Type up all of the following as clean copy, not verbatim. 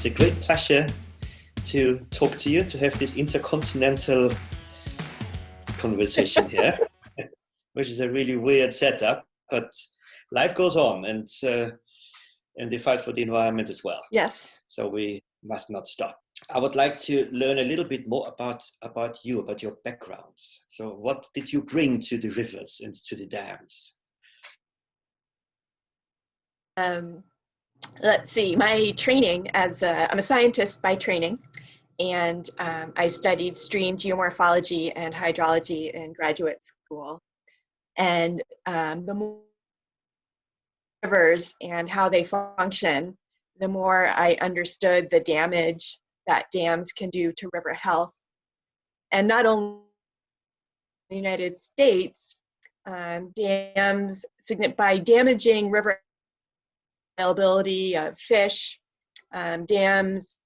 It's a great pleasure to talk to you, to have this intercontinental conversation here, which is a really weird setup, but life goes on, and the fight for the environment as well. Yes. So we must not stop. I would like to learn a little bit more about you, about your backgrounds. So what did you bring to the rivers and to the dams? Let's see, my training I'm a scientist by training, and I studied stream geomorphology and hydrology in graduate school. And the more rivers and how they function, the more I understood the damage that dams can do to river health. And not only in the United States, dams, by damaging river availability of fish, dams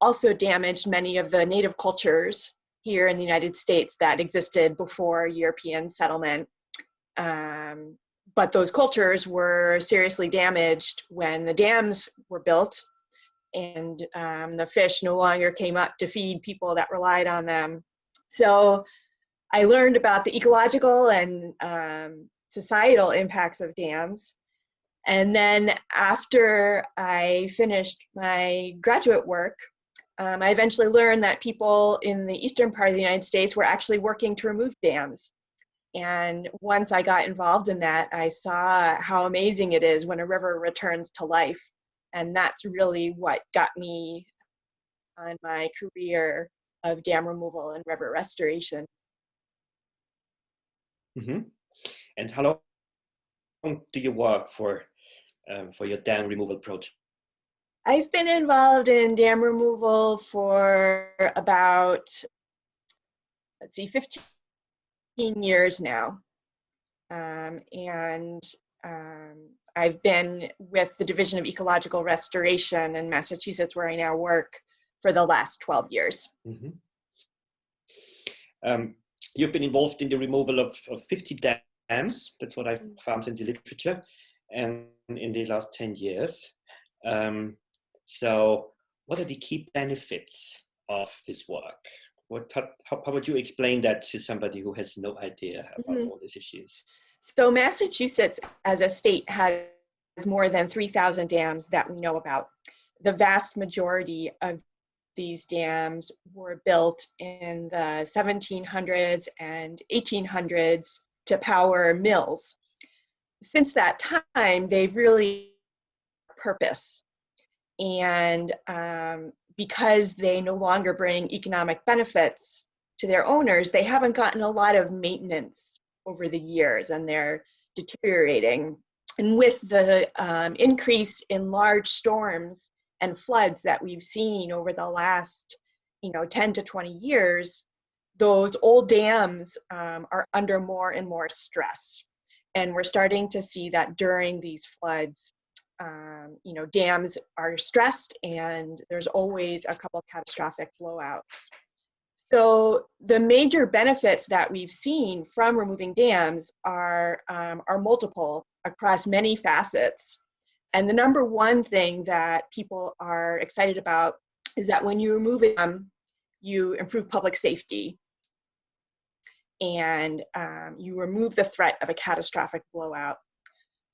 also damaged many of the native cultures here in the United States that existed before European settlement. But those cultures were seriously damaged when the dams were built, and the fish no longer came up to feed people that relied on them. So I learned about the ecological and societal impacts of dams. And then after I finished my graduate work, I eventually learned that people in the eastern part of the United States were actually working to remove dams. And once I got involved in that, I saw how amazing it is when a river returns to life. And that's really what got me on my career of dam removal and river restoration. Mm-hmm. And how long do you work for your dam removal project? I've been involved in dam removal for about, 15 years now. I've been with the Division of Ecological Restoration in Massachusetts, where I now work, for the last 12 years. Mm-hmm. You've been involved in the removal of 50 dams. That's what I found in the literature, and in the last 10 years. So what are the key benefits of this work? How would you explain that to somebody who has no idea about all these issues? So Massachusetts as a state has more than 3,000 dams that we know about. The vast majority of these dams were built in the 1700s and 1800s to power mills. Since that time, they've really purpose. And because they no longer bring economic benefits to their owners, they haven't gotten a lot of maintenance over the years, and they're deteriorating. And with the increase in large storms and floods that we've seen over the last 10 to 20 years, those old dams are under more and more stress. And we're starting to see that during these floods, dams are stressed, and there's always a couple catastrophic blowouts. So the major benefits that we've seen from removing dams are multiple across many facets. And the number one thing that people are excited about is that when you remove them, you improve public safety, and you remove the threat of a catastrophic blowout.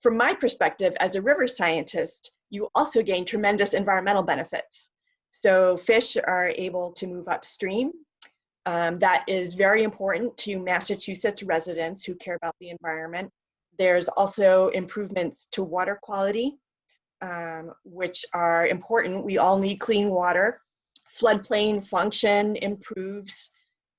From my perspective as a river scientist, you also gain tremendous environmental benefits. So fish are able to move upstream. That is very important to Massachusetts residents who care about the environment. There's also improvements to water quality, which are important. We all need clean water. Floodplain function improves.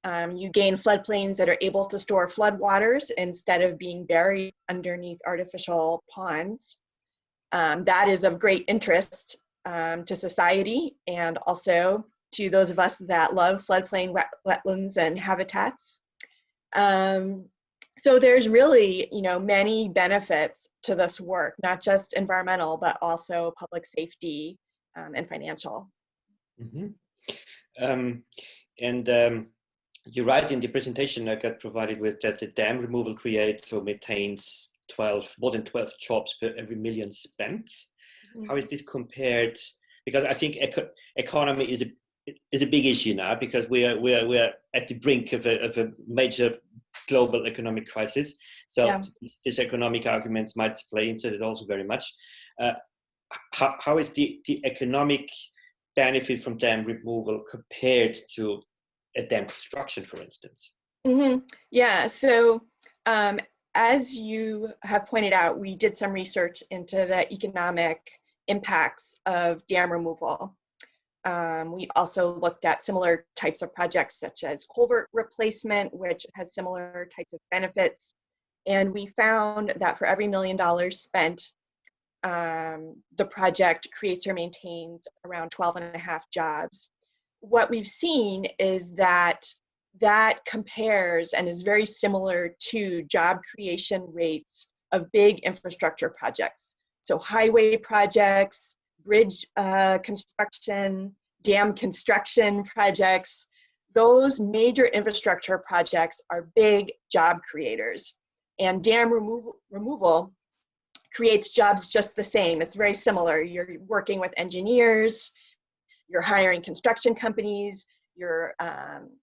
You gain floodplains that are able to store floodwaters instead of being buried underneath artificial ponds. That is of great interest to society, and also to those of us that love floodplain wetlands and habitats. So there's really, many benefits to this work, not just environmental, but also public safety and financial. Mm-hmm. You write in the presentation I got provided with that the dam removal creates or maintains more than 12 jobs per every million spent. Mm-hmm. How is this compared because I think economy is a big issue now, because we're at the brink of a major global economic crisis. So Yeah. these economic arguments might play into it also very much. How is the economic benefit from dam removal compared to a dam construction, for instance? Yeah, so as you have pointed out, we did some research into the economic impacts of dam removal. We also looked at similar types of projects such as culvert replacement, which has similar types of benefits. And we found that for every $1 million spent, the project creates or maintains around 12.5 jobs. What we've seen is that compares and is very similar to job creation rates of big infrastructure projects. So highway projects, bridge construction, dam construction projects, those major infrastructure projects are big job creators. And dam removal creates jobs just the same. It's very similar. You're working with engineers, you're hiring construction companies, you're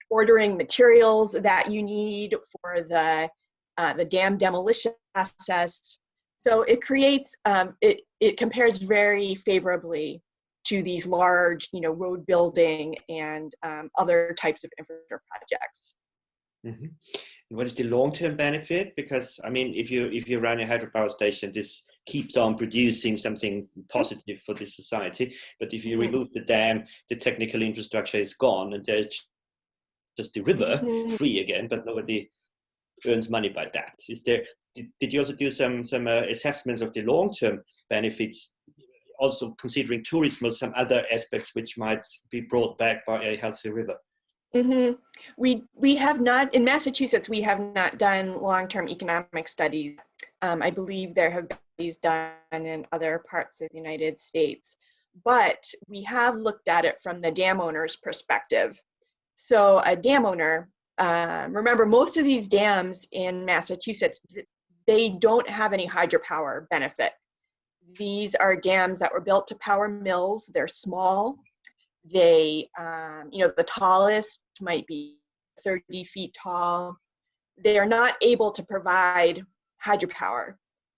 ordering materials that you need for the dam demolition process. So it creates, it compares very favorably to these large, road building and other types of infrastructure projects. Mm-hmm. And what is the long-term benefit? Because I mean, if you run a hydropower station, this keeps on producing something positive for the society. But if you remove the dam, the technical infrastructure is gone, and there's just the river free again. But nobody earns money by that. Did you also do some assessments of the long-term benefits, also considering tourism or some other aspects which might be brought back by a healthy river? We have not, in Massachusetts, we have not done long-term economic studies. I believe there have been studies done in other parts of the United States, but we have looked at it from the dam owner's perspective. So a dam owner, remember, most of these dams in Massachusetts, they don't have any hydropower benefit. These are dams that were built to power mills. They're small. They, the tallest might be 30 feet tall. They are not able to provide hydropower.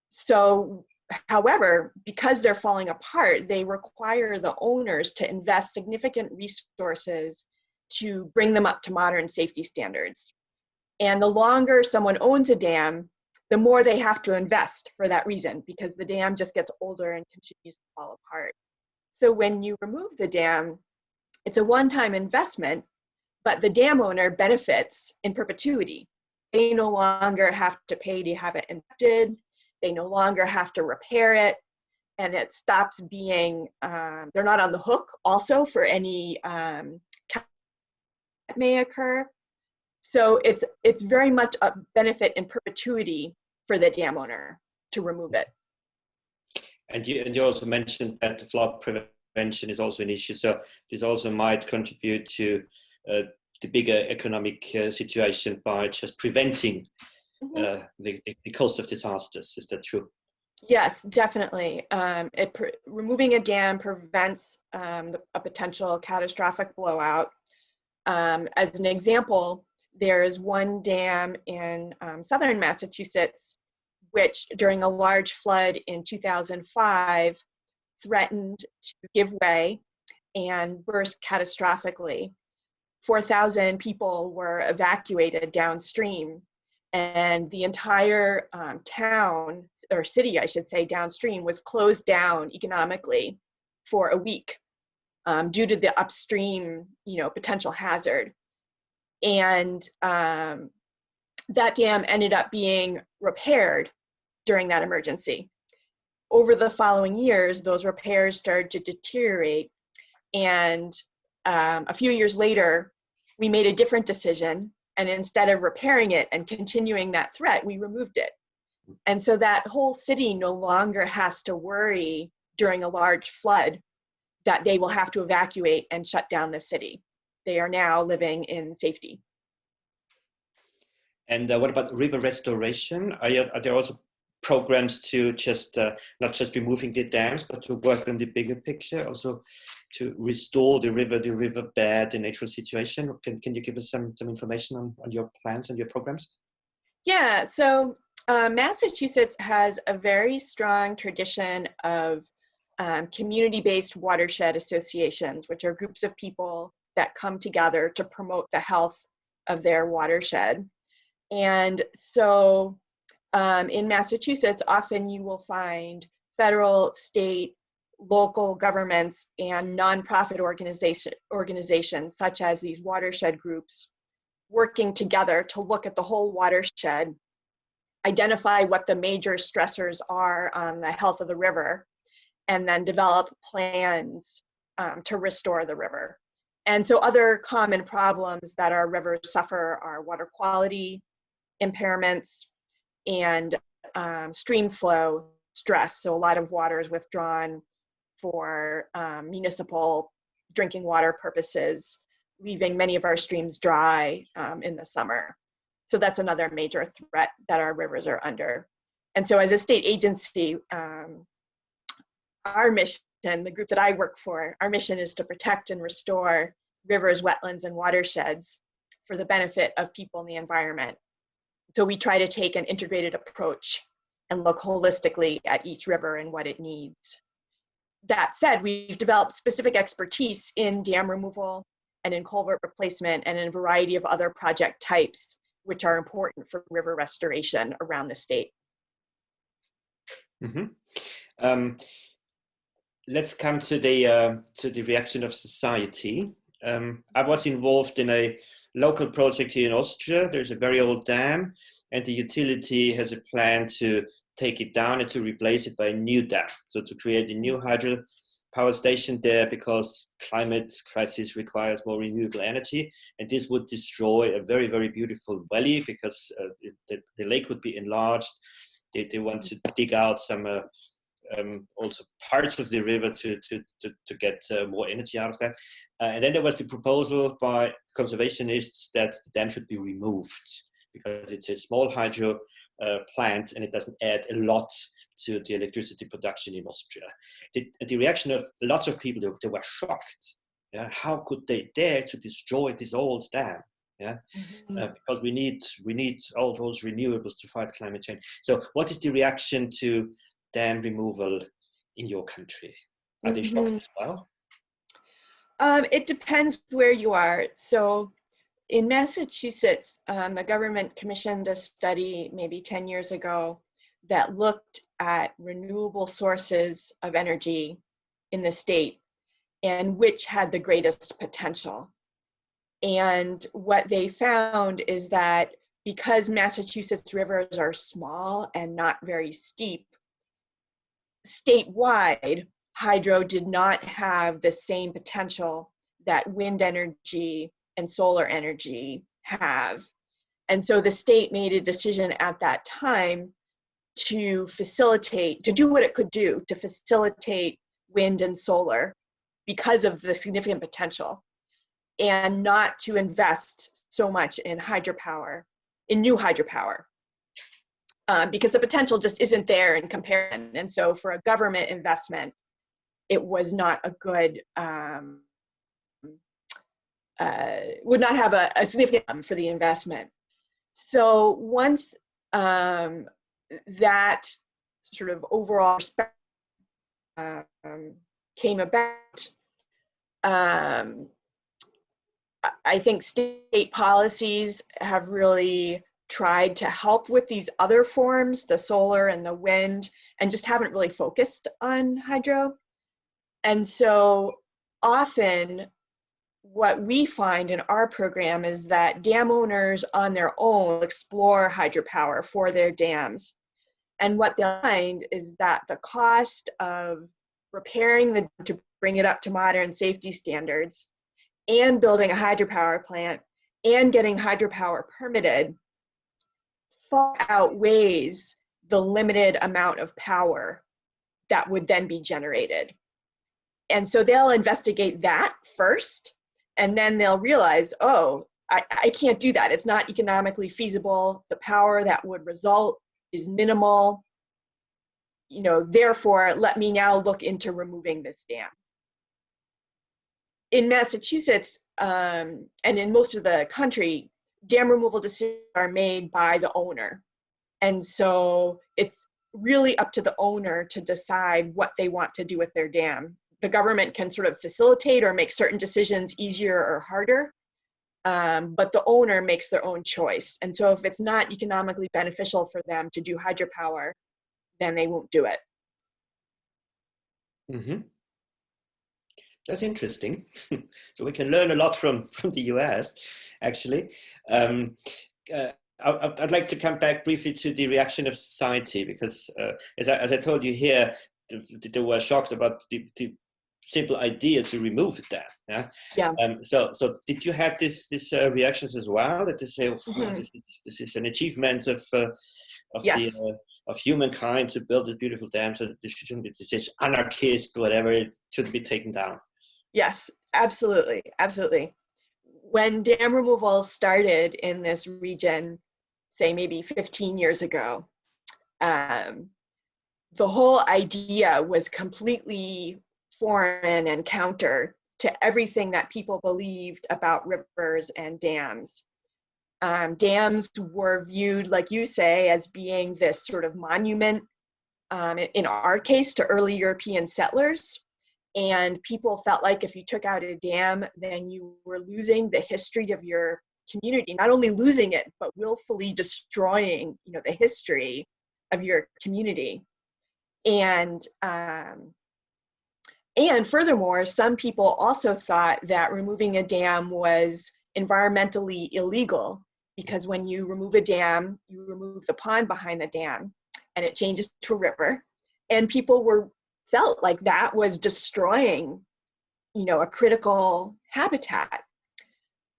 So, however, because they're falling apart, they require the owners to invest significant resources to bring them up to modern safety standards. And the longer someone owns a dam, the more they have to invest for that reason, because the dam just gets older and continues to fall apart. So when you remove the dam, it's a one-time investment, but the dam owner benefits in perpetuity. They no longer have to pay to have it inspected. They no longer have to repair it. And it stops being, they're not on the hook also for any that may occur. So it's very much a benefit in perpetuity for the dam owner to remove it. And you also mentioned that flood prevention is also an issue. So this also might contribute to the bigger economic situation by just preventing the cause of disasters. Is that true? Yes, definitely. Removing a dam prevents a potential catastrophic blowout. As an example, there is one dam in southern Massachusetts, which during a large flood in 2005 threatened to give way and burst catastrophically. 4,000 people were evacuated downstream, and the entire town, or city, I should say, downstream was closed down economically for a week due to the upstream, potential hazard. And that dam ended up being repaired during that emergency. Over the following years, those repairs started to deteriorate. And a few years later, we made a different decision. And instead of repairing it and continuing that threat, we removed it. And so that whole city no longer has to worry during a large flood that they will have to evacuate and shut down the city. They are now living in safety. And what about river restoration? Are there also programs to just not just removing the dams, but to work on the bigger picture, also to restore the riverbed, the natural situation? Can you give us some information on your plans and your programs? Yeah, so Massachusetts has a very strong tradition of community-based watershed associations, which are groups of people that come together to promote the health of their watershed. And so in Massachusetts, often you will find federal, state, local governments and nonprofit organizations such as these watershed groups working together to look at the whole watershed, identify what the major stressors are on the health of the river, and then develop plans to restore the river. And so other common problems that our rivers suffer are water quality impairments and stream flow stress. So a lot of water is withdrawn for municipal drinking water purposes, leaving many of our streams dry in the summer. So that's another major threat that our rivers are under. And so as a state agency, our mission, the group that I work for, our mission is to protect and restore rivers, wetlands, and watersheds for the benefit of people and the environment. So we try to take an integrated approach and look holistically at each river and what it needs. That said, we've developed specific expertise in dam removal and in culvert replacement and in a variety of other project types, which are important for river restoration around the state. Mm-hmm. Let's come to the reaction of society. I was involved in a local project here in Austria. There's a very old dam, and the utility has a plan to take it down and to replace it by a new dam. So to create a new hydro power station there, because climate crisis requires more renewable energy, and this would destroy a very, very beautiful valley, because the lake would be enlarged. They want to dig out some also parts of the river to get more energy out of that. And then there was the proposal by conservationists that the dam should be removed, because it's a small hydro plant and it doesn't add a lot to the electricity production in Austria. The reaction of lots of people, they were shocked. Yeah, how could they dare to destroy this old dam? Yeah, because we need all those renewables to fight climate change. So what is the reaction to dam removal in your country? Are they shocked as well? It depends where you are. So in Massachusetts, the government commissioned a study maybe 10 years ago that looked at renewable sources of energy in the state and which had the greatest potential. And what they found is that because Massachusetts rivers are small and not very steep, statewide, hydro did not have the same potential that wind energy and solar energy have. And so the state made a decision at that time to do what it could do to facilitate wind and solar because of the significant potential, and not to invest so much in hydropower, in new hydropower, because the potential just isn't there in comparison. And so for a government investment, it was not a good, would not have a significant for the investment. So once that sort of overall respect came about, I think state policies have really tried to help with these other forms, the solar and the wind, and just haven't really focused on hydro. And so often what we find in our program is that dam owners on their own explore hydropower for their dams. And what they'll find is that the cost of repairing the dam to bring it up to modern safety standards and building a hydropower plant and getting hydropower permitted far outweighs the limited amount of power that would then be generated. And so they'll investigate that first, and then they'll realize, oh, I can't do that. It's not economically feasible. The power that would result is minimal. therefore, let me now look into removing this dam. In Massachusetts, and in most of the country, dam removal decisions are made by the owner. And so it's really up to the owner to decide what they want to do with their dam. The government can sort of facilitate or make certain decisions easier or harder, but the owner makes their own choice. And so if it's not economically beneficial for them to do hydropower, then they won't do it. Mm-hmm. That's interesting. So we can learn a lot from the US, actually. I'd like to come back briefly to the reaction of society, because as I told you here, they were shocked about the simple idea to remove the dam. Yeah. Yeah. So did you have this reactions as well, that they say, oh, Mm-hmm. this is an achievement of Yes. of humankind to build this beautiful dam, so this shouldn't be, this is anarchist, whatever, it should be taken down. Yes, absolutely, absolutely. When dam removal started in this region, say maybe 15 years ago, the whole idea was completely foreign and counter to everything that people believed about rivers and dams. Dams were viewed, like you say, as being this sort of monument, in our case, to early European settlers. And people felt like if you took out a dam, then you were losing the history of your community. Not only losing it, but willfully destroying, the history of your community. And furthermore, some people also thought that removing a dam was environmentally illegal, because when you remove a dam, you remove the pond behind the dam, and it changes to a river. And people felt like that was destroying, a critical habitat.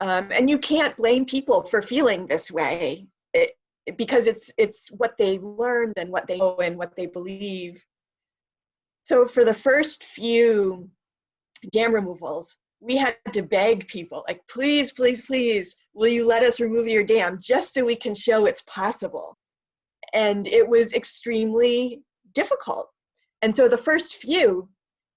And you can't blame people for feeling this way, because it's what they learned and what they know and what they believe. So for the first few dam removals, we had to beg people, like, please, please, please, will you let us remove your dam, just so we can show it's possible. And it was extremely difficult. And so the first few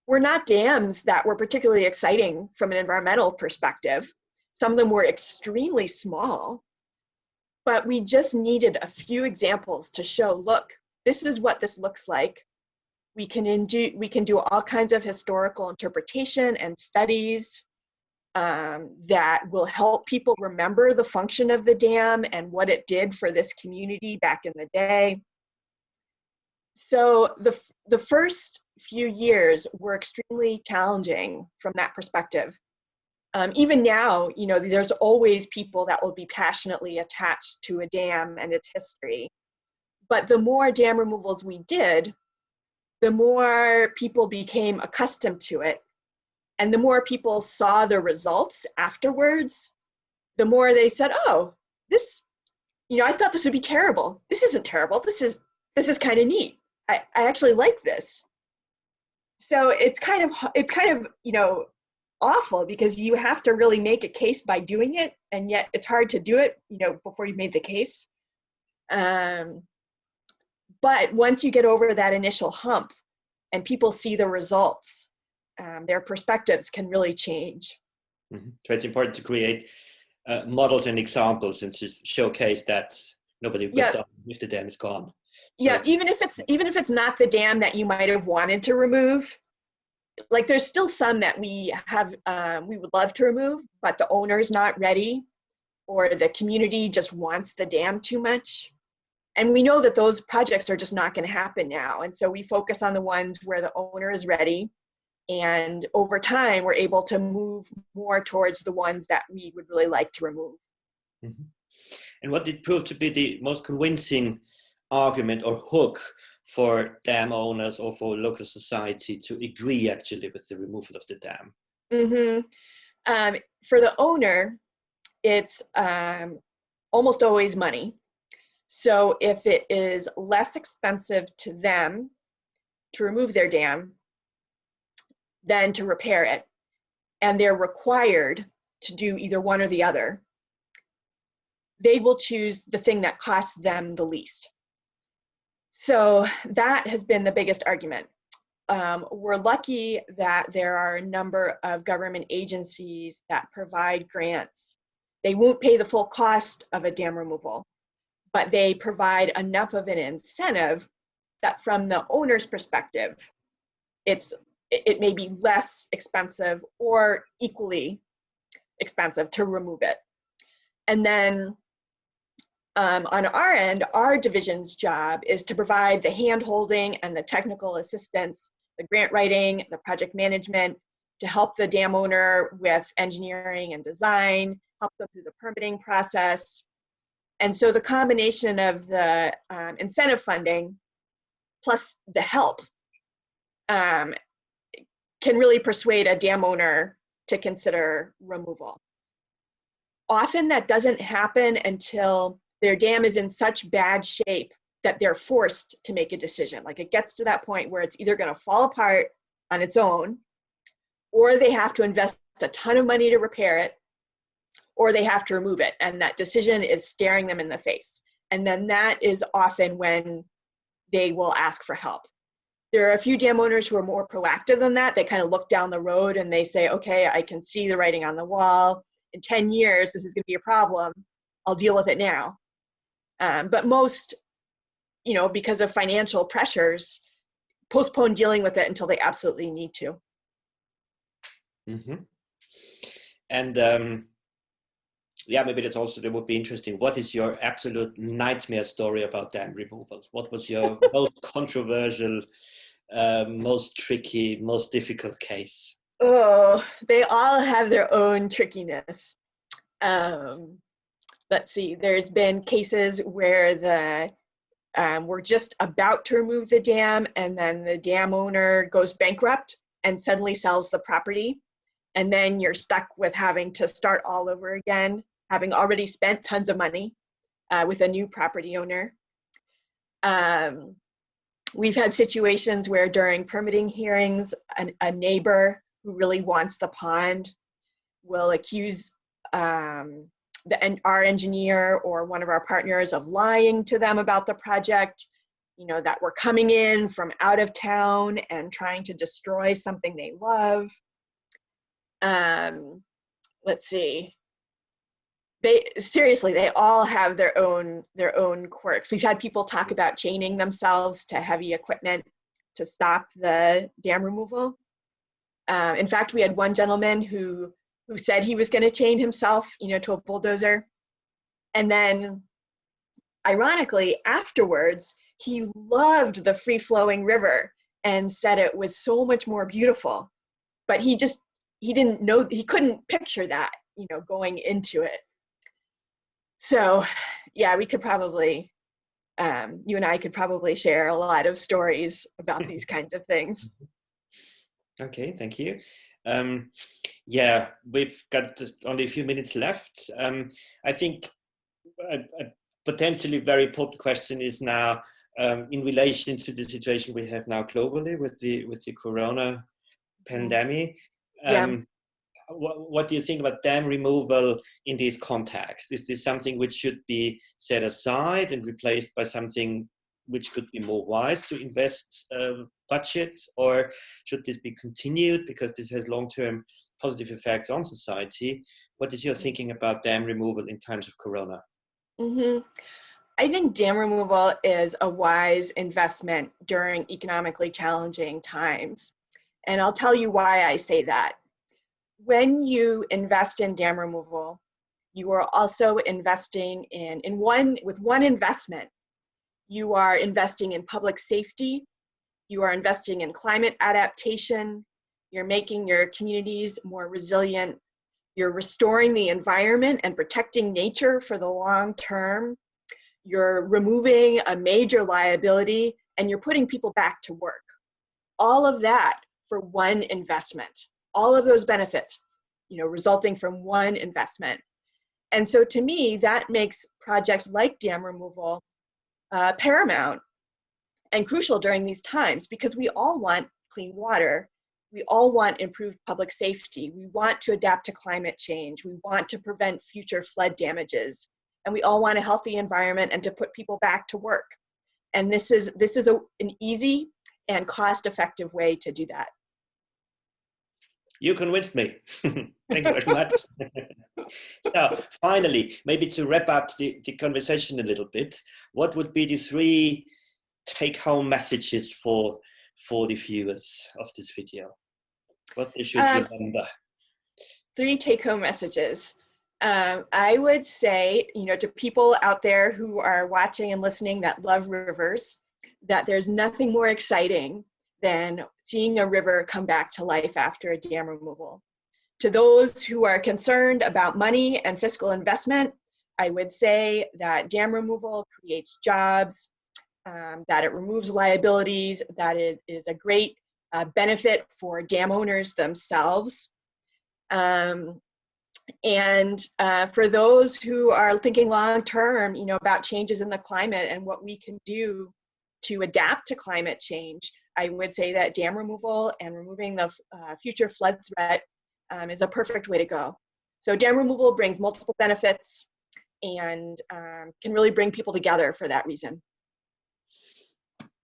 were not dams that were particularly exciting from an environmental perspective. Some of them were extremely small, but we just needed a few examples to show, look, this is what this looks like. We can do all kinds of historical interpretation and studies that will help people remember the function of the dam and what it did for this community back in the day. So the first few years were extremely challenging from that perspective. Even now, there's always people that will be passionately attached to a dam and its history. But the more dam removals we did, the more people became accustomed to it. And the more people saw the results afterwards, the more they said, oh, this, I thought this would be terrible. This isn't terrible. This is kind of neat. I actually like this. So it's kind of, awful, because you have to really make a case by doing it. And yet it's hard to do it, before you've made the case. But once you get over that initial hump and people see the results, their perspectives can really change. Mm-hmm. So it's important to create models and examples, and to showcase that nobody will die if the dam is gone. So, yeah, even if it's not the dam that you might have wanted to remove, like there's still some that we would love to remove, but the owner's not ready, or the community just wants the dam too much. And we know that those projects are just not going to happen now. And so we focus on the ones where the owner is ready. And over time, we're able to move more towards the ones that we would really like to remove. Mm-hmm. And what did prove to be the most convincing argument or hook for dam owners or for local society to agree actually with the removal of the dam? Mm-hmm. For the owner, it's almost always money. So if it is less expensive to them to remove their dam than to repair it, and they're required to do either one or the other, they will choose the thing that costs them the least. So that has been the biggest argument. We're lucky that there are a number of government agencies that provide grants. They won't pay the full cost of a dam removal, but they provide enough of an incentive that from the owner's perspective, it may be less expensive or equally expensive to remove it. And then on our end, our division's job is to provide the hand-holding and the technical assistance, the grant writing, the project management, to help the dam owner with engineering and design, help them through the permitting process. And so the combination of the incentive funding plus the help can really persuade a dam owner to consider removal. Often that doesn't happen until their dam is in such bad shape that they're forced to make a decision. Like it gets to that point where it's either going to fall apart on its own, or they have to invest a ton of money to repair it, or they have to remove it. And that decision is staring them in the face. And then that is often when they will ask for help. There are a few dam owners who are more proactive than that. They kind of look down the road and they say, okay, I can see the writing on the wall. In 10 years, this is going to be a problem. I'll deal with it now. But most, because of financial pressures, postpone dealing with it until they absolutely need to. Mm-hmm. And maybe that would be interesting. What is your absolute nightmare story about dam removal? What was your most controversial, most tricky, most difficult case? Oh, they all have their own trickiness. Let's see, there's been cases where we're just about to remove the dam and then the dam owner goes bankrupt and suddenly sells the property. And then you're stuck with having to start all over again, having already spent tons of money with a new property owner. We've had situations where during permitting hearings, a neighbor who really wants the pond will accuse our engineer or one of our partners of lying to them about the project, that we're coming in from out of town and trying to destroy something they love. Let's see. They all have their own quirks. We've had people talk about chaining themselves to heavy equipment to stop the dam removal. In fact, we had one gentleman who said he was going to chain himself, to a bulldozer. And then, ironically, afterwards, he loved the free-flowing river and said it was so much more beautiful. But he didn't know, he couldn't picture that, going into it. So, yeah, we could probably, you and I could probably share a lot of stories about these kinds of things. Okay, thank you. We've got just only a few minutes left. I think a potentially very important question is now in relation to the situation we have now globally with the corona pandemic. What do you think about dam removal in this context? Is this something which should be set aside and replaced by something which could be more wise to invest budget, or should this be continued because this has long-term positive effects on society? What is your thinking about dam removal in times of corona? Mm-hmm. I think dam removal is a wise investment during economically challenging times. And I'll tell you why I say that. When you invest in dam removal, you are also investing with one investment, you are investing in public safety, you are investing in climate adaptation, you're making your communities more resilient, you're restoring the environment and protecting nature for the long term, you're removing a major liability, and you're putting people back to work. All of that for one investment. All of those benefits, resulting from one investment. And so to me, that makes projects like dam removal paramount and crucial during these times, because we all want clean water. We all want improved public safety. We want to adapt to climate change. We want to prevent future flood damages. And we all want a healthy environment and to put people back to work. And this is an easy and cost-effective way to do that. You convinced me. Thank you very much. So finally, maybe to wrap up the conversation a little bit, what would be the 3 take-home messages for the viewers of this video? What they should remember? 3 take-home messages. I would say, to people out there who are watching and listening that love rivers, that there's nothing more exciting than seeing a river come back to life after a dam removal. To those who are concerned about money and fiscal investment, I would say that dam removal creates jobs, that it removes liabilities, that it is a great benefit for dam owners themselves. And for those who are thinking long-term, about changes in the climate and what we can do to adapt to climate change, I would say that dam removal and removing the future flood threat is a perfect way to go. So dam removal brings multiple benefits and can really bring people together for that reason.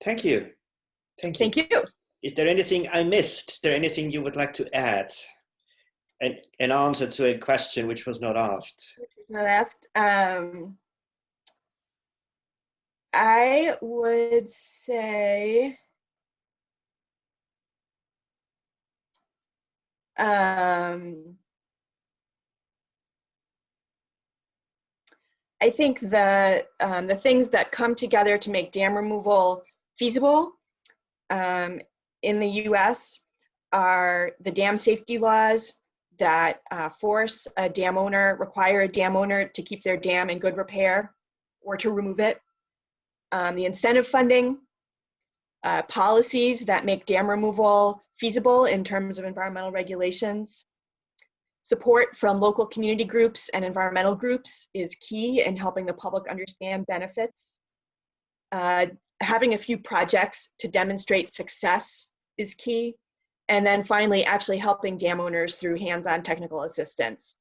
Thank you. Thank you. Thank you. Is there anything I missed? Is there anything you would like to add? An answer to a question which was not asked. Which was not asked. I would say I think the things that come together to make dam removal feasible in the U.S. are the dam safety laws that require a dam owner to keep their dam in good repair or to remove it. The incentive funding, policies that make dam removal feasible in terms of environmental regulations. Support from local community groups and environmental groups is key in helping the public understand benefits. Having a few projects to demonstrate success is key. And then finally, actually helping dam owners through hands-on technical assistance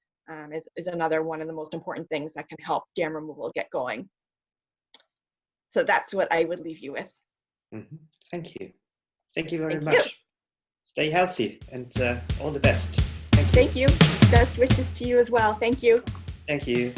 is another one of the most important things that can help dam removal get going. So that's what I would leave you with. Mm-hmm. Thank you. Thank you very Thank much. you. Stay healthy and all the best. Thank you. Best wishes to you as well. Thank you. Thank you.